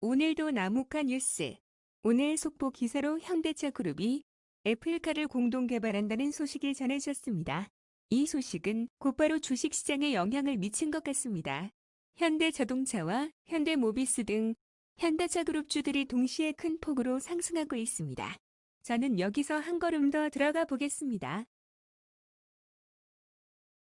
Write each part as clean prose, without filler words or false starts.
오늘도 나무카 뉴스. 오늘 속보 기사로 현대차 그룹이 애플카를 공동 개발한다는 소식이 전해졌습니다. 이 소식은 곧바로 주식시장에 영향을 미친 것 같습니다. 현대자동차와 현대모비스 등 현대차 그룹주들이 동시에 큰 폭으로 상승하고 있습니다. 저는 여기서 한 걸음 더 들어가 보겠습니다.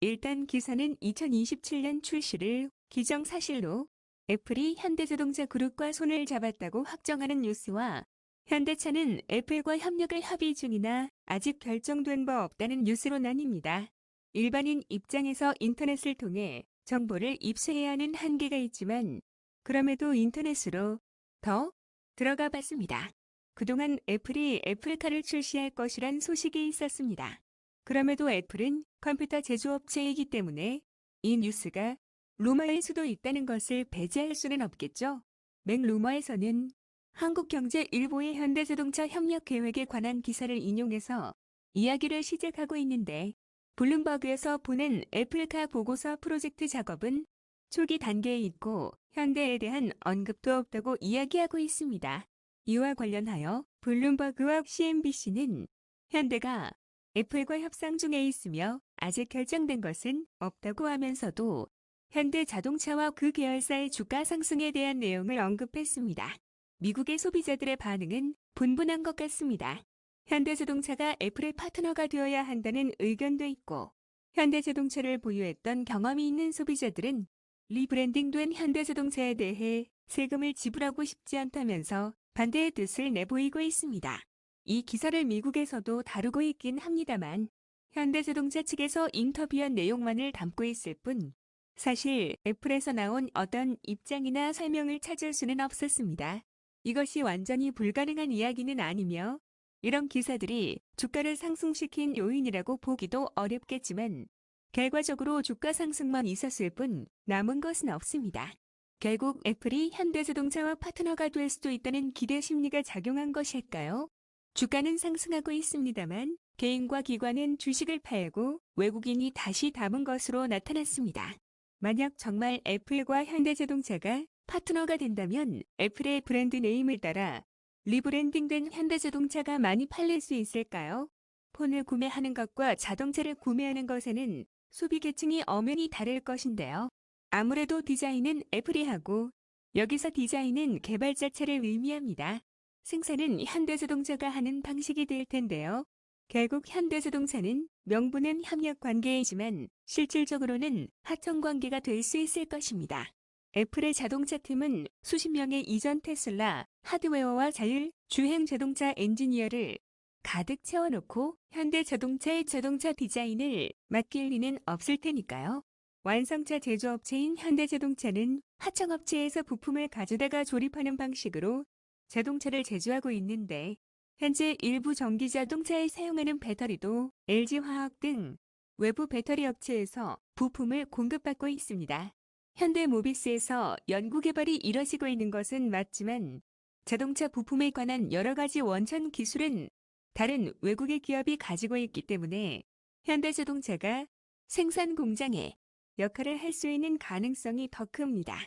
일단 기사는 2027년 출시를 기정사실로 애플이 현대자동차 그룹과 손을 잡았다고 확정하는 뉴스와 현대차는 애플과 협력을 합의 중이나 아직 결정된 바 없다는 뉴스로 나뉩니다. 일반인 입장에서 인터넷을 통해 정보를 입수해야 하는 한계가 있지만 그럼에도 인터넷으로 더 들어가 봤습니다. 그동안 애플이 애플카를 출시할 것이란 소식이 있었습니다. 그럼에도 애플은 컴퓨터 제조업체이기 때문에 이 뉴스가 루머일 수도 있다는 것을 배제할 수는 없겠죠. 맥루머에서는 한국경제일보의 현대자동차 협력 계획에 관한 기사를 인용해서 이야기를 시작하고 있는데 블룸버그에서 보낸 애플카 보고서 프로젝트 작업은 초기 단계에 있고 현대에 대한 언급도 없다고 이야기하고 있습니다. 이와 관련하여 블룸버그와 CNBC는 현대가 애플과 협상 중에 있으며 아직 결정된 것은 없다고 하면서도 현대자동차와 그 계열사의 주가 상승에 대한 내용을 언급했습니다. 미국의 소비자들의 반응은 분분한 것 같습니다. 현대자동차가 애플의 파트너가 되어야 한다는 의견도 있고 현대자동차를 보유했던 경험이 있는 소비자들은 리브랜딩된 현대자동차에 대해 세금을 지불하고 싶지 않다면서 반대의 뜻을 내보이고 있습니다. 이 기사를 미국에서도 다루고 있긴 합니다만 현대자동차 측에서 인터뷰한 내용만을 담고 있을 뿐 사실 애플에서 나온 어떤 입장이나 설명을 찾을 수는 없었습니다. 이것이 완전히 불가능한 이야기는 아니며 이런 기사들이 주가를 상승시킨 요인이라고 보기도 어렵겠지만 결과적으로 주가 상승만 있었을 뿐 남은 것은 없습니다. 결국 애플이 현대자동차와 파트너가 될 수도 있다는 기대 심리가 작용한 것일까요? 주가는 상승하고 있습니다만 개인과 기관은 주식을 팔고 외국인이 다시 담은 것으로 나타났습니다. 만약 정말 애플과 현대자동차가 파트너가 된다면 애플의 브랜드 네임을 따라 리브랜딩된 현대자동차가 많이 팔릴 수 있을까요? 폰을 구매하는 것과 자동차를 구매하는 것에는 소비 계층이 엄연히 다를 것인데요. 아무래도 디자인은 애플이 하고 여기서 디자인은 개발자 차를 의미합니다. 생산은 현대자동차가 하는 방식이 될 텐데요. 결국 현대자동차는 명분은 협력 관계이지만 실질적으로는 하청 관계가 될 수 있을 것입니다. 애플의 자동차 팀은 수십 명의 이전 테슬라 하드웨어와 자율 주행 자동차 엔지니어를 가득 채워놓고 현대자동차의 자동차 디자인을 맡길 리는 없을 테니까요. 완성차 제조업체인 현대자동차는 하청업체에서 부품을 가져다가 조립하는 방식으로 자동차를 제조하고 있는데 현재 일부 전기자동차에 사용하는 배터리도 LG화학 등 외부 배터리 업체에서 부품을 공급받고 있습니다. 현대모비스에서 연구개발이 이뤄지고 있는 것은 맞지만 자동차 부품에 관한 여러 가지 원천 기술은 다른 외국의 기업이 가지고 있기 때문에 현대자동차가 생산 공장의 역할을 할 수 있는 가능성이 더 큽니다.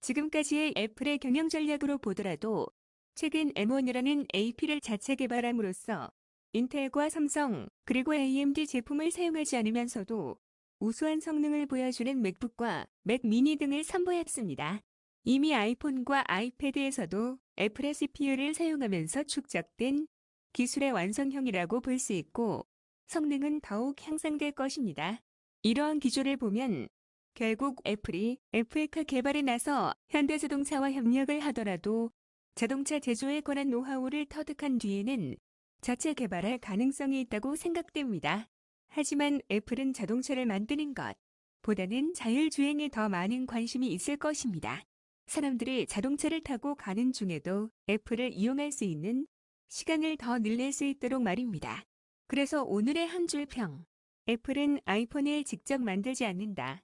지금까지의 애플의 경영 전략으로 보더라도 최근 M1이라는 AP를 자체 개발함으로써 인텔과 삼성 그리고 AMD 제품을 사용하지 않으면서도 우수한 성능을 보여주는 맥북과 맥미니 등을 선보였습니다. 이미 아이폰과 아이패드에서도 애플의 CPU를 사용하면서 축적된 기술의 완성형이라고 볼 수 있고 성능은 더욱 향상될 것입니다. 이러한 기조를 보면 결국 애플이 애플카 개발에 나서 현대자동차와 협력을 하더라도 자동차 제조에 관한 노하우를 터득한 뒤에는 자체 개발할 가능성이 있다고 생각됩니다. 하지만 애플은 자동차를 만드는 것보다는 자율주행에 더 많은 관심이 있을 것입니다. 사람들이 자동차를 타고 가는 중에도 애플을 이용할 수 있는 시간을 더 늘릴 수 있도록 말입니다. 그래서 오늘의 한 줄 평. 애플은 아이폰을 직접 만들지 않는다.